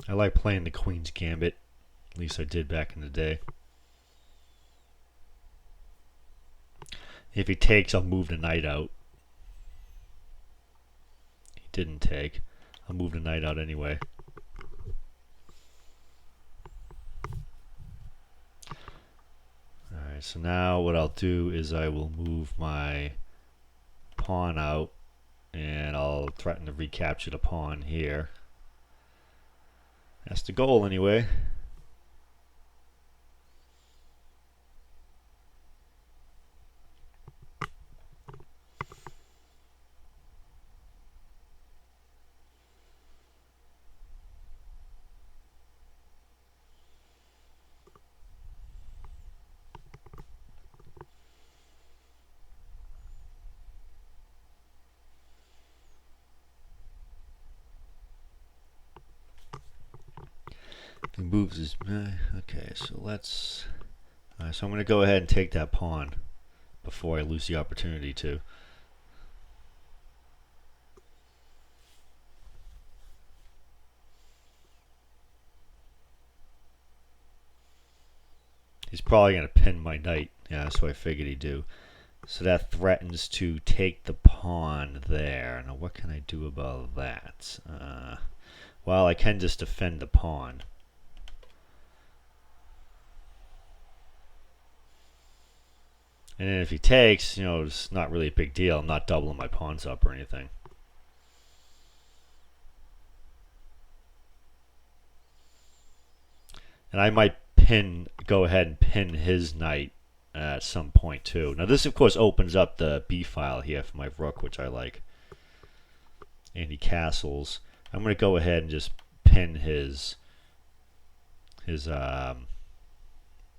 I like playing the Queen's Gambit. At least I did back in the day. If he takes, I'll move the knight out. He didn't take. I'll move the knight out anyway. Alright, so now what I'll do is I will move my pawn out and I'll threaten to recapture the pawn here. That's the goal anyway. He moves his... okay, so let's... so I'm going to go ahead and take that pawn before I lose the opportunity to. He's probably going to pin my knight. Yeah, that's what I figured he'd do. So that threatens to take the pawn there. Now what can I do about that? Well, I can just defend the pawn. And then if he takes, you know, it's not really a big deal. I'm not doubling my pawns up or anything. And I might go ahead and pin his knight at some point too. Now this of course opens up the b file here for my rook, which I like. And he castles. I'm going to go ahead and just pin his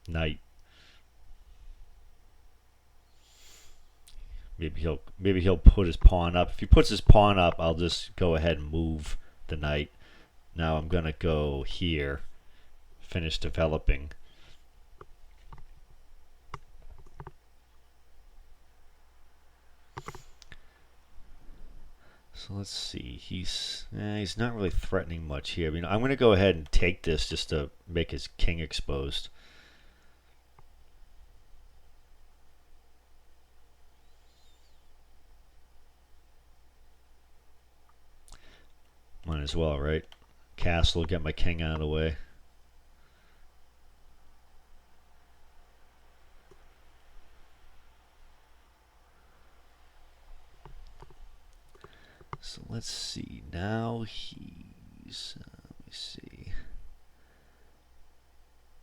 knight. Maybe he'll put his pawn up. If he puts his pawn up, I'll just go ahead and move the knight. Now I'm going to go here, finish developing. So let's see. He's not really threatening much here. I mean, I'm going to go ahead and take this just to make his king exposed. Might as well, right? Castle, get my king out of the way. So let's see. Now he's... let me see.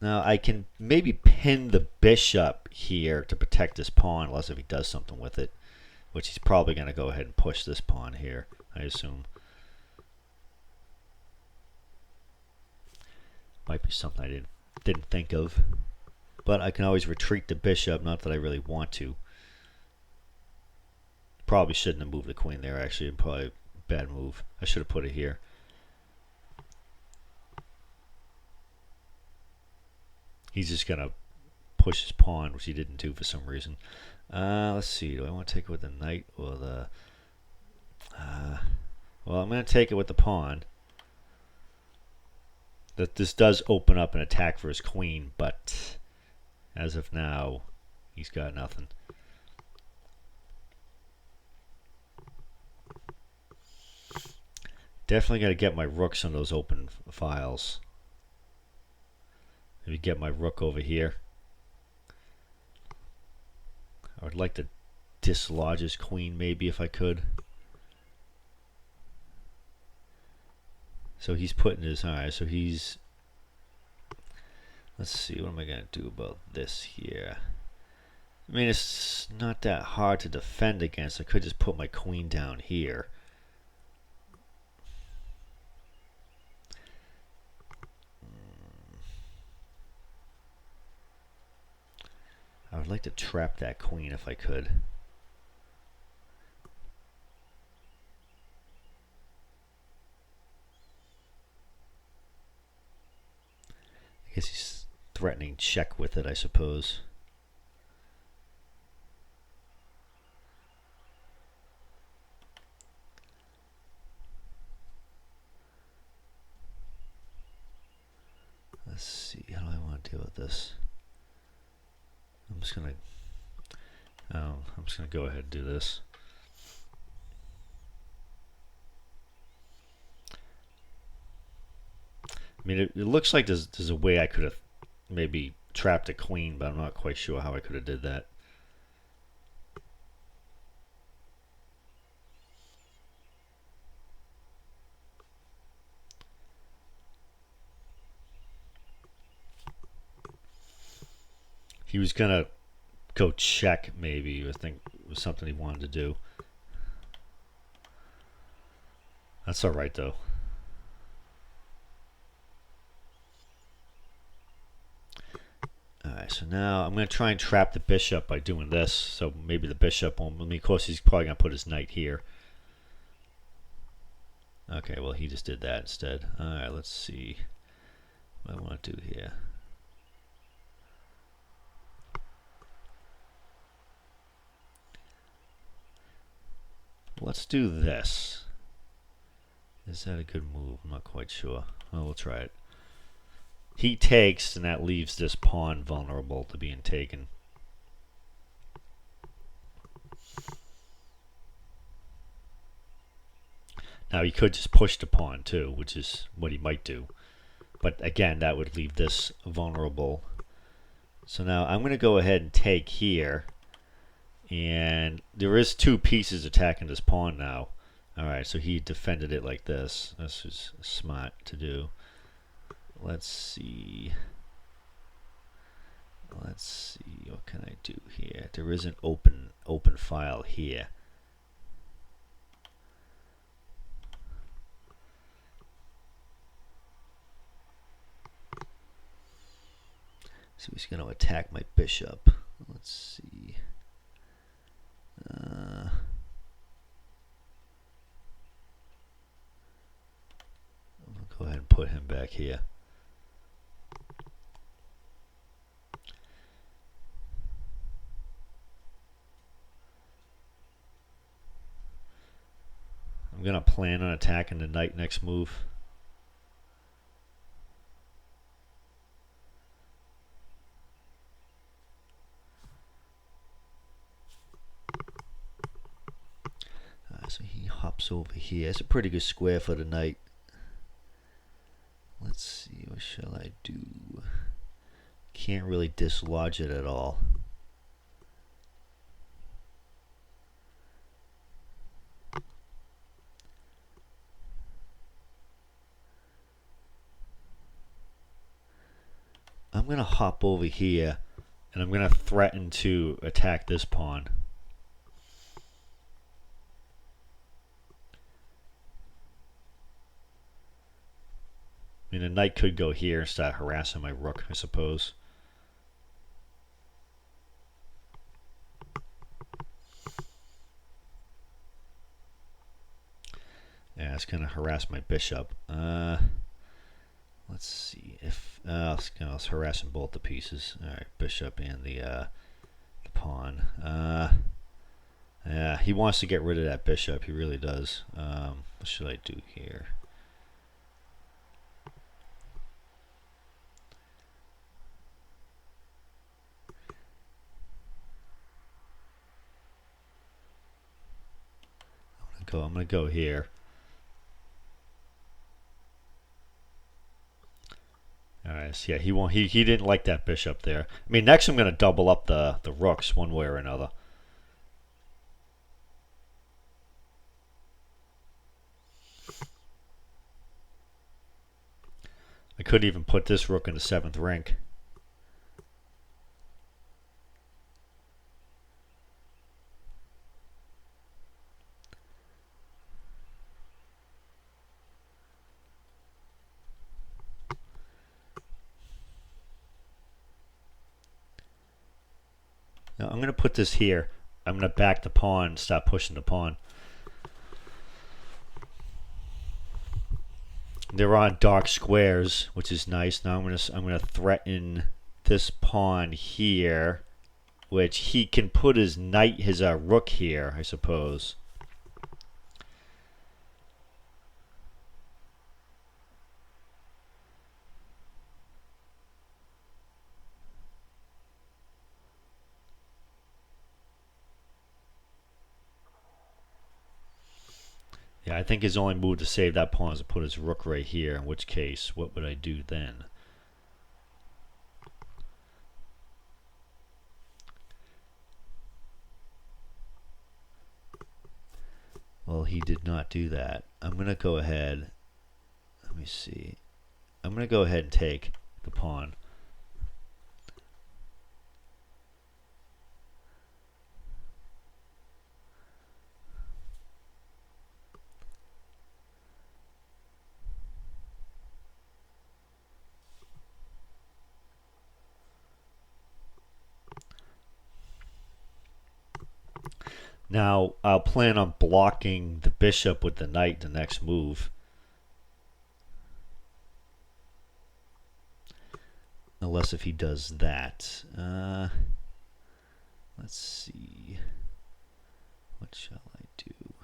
Now I can maybe pin the bishop here to protect this pawn, unless if he does something with it, which he's probably going to go ahead and push this pawn here, I assume. Might be something I didn't think of. But I can always retreat the bishop, not that I really want to. Probably shouldn't have moved the queen there, actually. Probably a bad move. I should have put it here. He's just going to push his pawn, which he didn't do for some reason. Let's see. Do I want to take it with the knight or the... well, I'm going to take it with the pawn. That this does open up an attack for his queen, but as of now, he's got nothing. Definitely got to get my rooks on those open files. Maybe get my rook over here. I would like to dislodge his queen maybe if I could. So he's putting his... alright, so he's... let's see, what am I going to do about this here? I mean, it's not that hard to defend against. I could just put my queen down here. I would like to trap that queen if I could. I guess he's threatening check with it, I suppose. deal with this. I'm just gonna go ahead and do this. I mean, it looks like there's a way I could have maybe trapped a queen, but I'm not quite sure how I could have did that. He was gonna go check, maybe. I think it was something he wanted to do. That's all right, though. Alright, so now I'm going to try and trap the bishop by doing this. So maybe the bishop won't... I mean, of course, he's probably going to put his knight here. Okay, well, he just did that instead. Alright, let's see what I want to do here. Let's do this. Is that a good move? I'm not quite sure. Oh, we'll try it. He takes, and that leaves this pawn vulnerable to being taken. Now he could just push the pawn too, which is what he might do. But again, that would leave this vulnerable. So now I'm going to go ahead and take here. And there is two pieces attacking this pawn now. Alright, so he defended it like this. This is smart to do. Let's see. What can I do here? There is an open file here. So he's going to attack my bishop. Let's see. I'll go ahead and put him back here. I'm going to plan on attacking the knight next move. So he hops over here. It's a pretty good square for the knight. Let's see, what shall I do? Can't really dislodge it at all. I'm going to hop over here, and I'm going to threaten to attack this pawn. I mean, the knight could go here and start harassing my rook, I suppose. Yeah, it's going to harass my bishop. Let's see if it's harassing both the pieces. All right, bishop and the pawn. Yeah, he wants to get rid of that bishop. He really does. What should I do here? I'm gonna go here. Alright, so yeah, he didn't like that bishop there. I mean, next I'm gonna double up the rooks one way or another. I could even put this rook in the 7th rank. Now I'm going to put this here. I'm going to back the pawn, stop pushing the pawn. They're on dark squares, which is nice. Now I'm going to threaten this pawn here, which he can put his knight, his rook here, I suppose. Yeah, I think his only move to save that pawn is to put his rook right here, in which case, what would I do then? Well, he did not do that. I'm going to go ahead. Let me see. I'm going to go ahead and take the pawn. Now, I'll plan on blocking the bishop with the knight the next move. Unless if he does that. Let's see. What shall I do?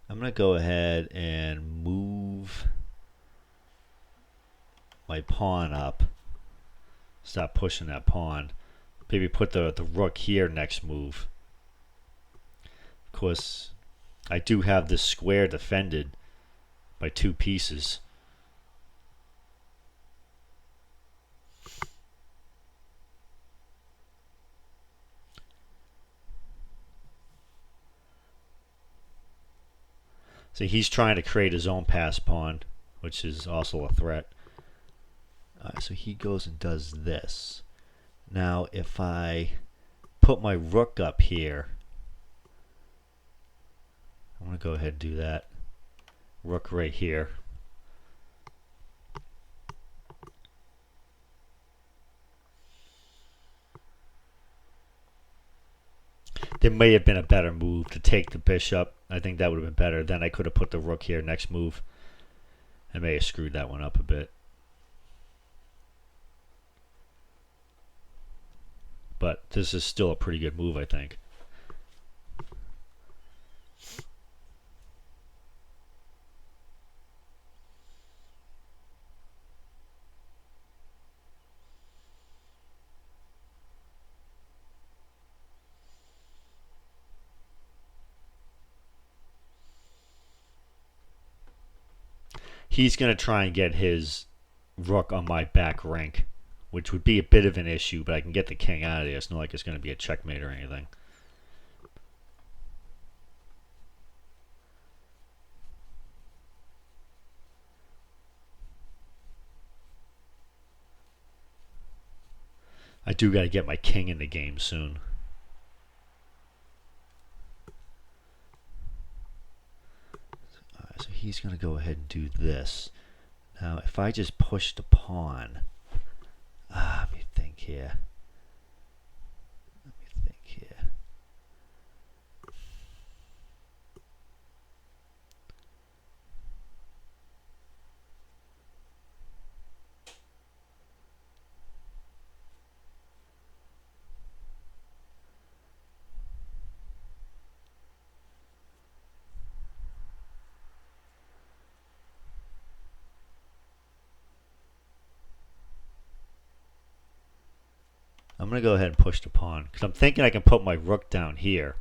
I'm going to go ahead and move my pawn up. Stop pushing that pawn. Maybe put the rook here next move. Of course, I do have this square defended by 2 pieces. So he's trying to create his own pass pawn, which is also a threat. So he goes and does this. Now, if I put my rook up here, I'm going to go ahead and do that. Rook right here. There may have been a better move to take the bishop. I think that would have been better. Then I could have put the rook here next move. I may have screwed that one up a bit. But this is still a pretty good move, I think. He's going to try and get his rook on my back rank, which would be a bit of an issue, but I can get the king out of there. It's not like it's going to be a checkmate or anything. I do got to get my king in the game soon. So he's going to go ahead and do this. Now, if I just push the pawn, let me think here. I'm going to go ahead and push the pawn because I'm thinking I can put my rook down here,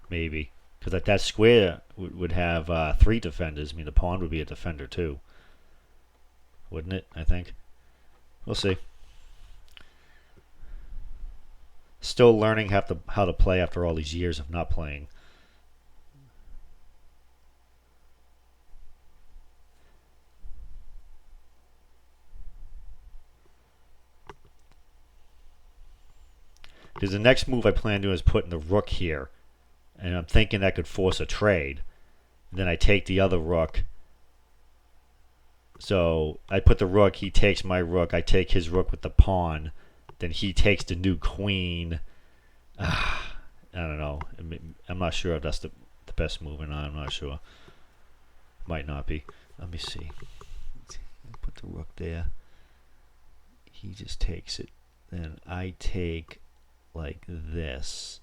maybe. Because that square would have 3 defenders. I mean, the pawn would be a defender too. Wouldn't it, I think? We'll see. Still learning how to play after all these years of not playing. Because the next move I plan to do is putting the rook here. And I'm thinking that could force a trade. And then I take the other rook. So I put the rook, he takes my rook, I take his rook with the pawn. Then he takes the new queen. I don't know. I'm not sure if that's the best move or not. I'm not sure. Might not be. Let me see. Put the rook there. He just takes it. Then I take like this.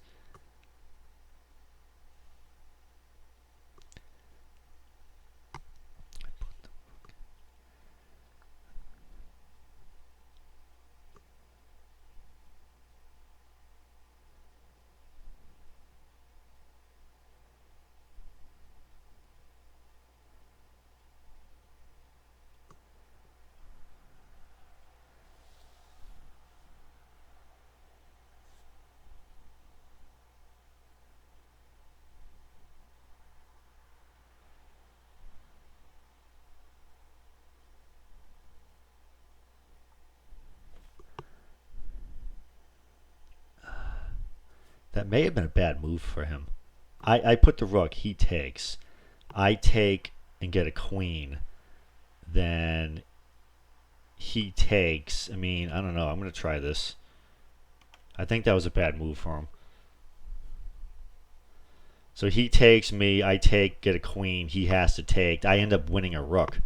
That may have been a bad move for him. I put the rook. He takes. I take and get a queen. Then he takes. I mean, I don't know. I'm going to try this. I think that was a bad move for him. So he takes me. I take, get a queen. He has to take. I end up winning a rook.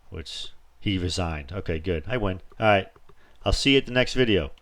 Which he resigned. Okay, good. I win. All right. I'll see you at the next video.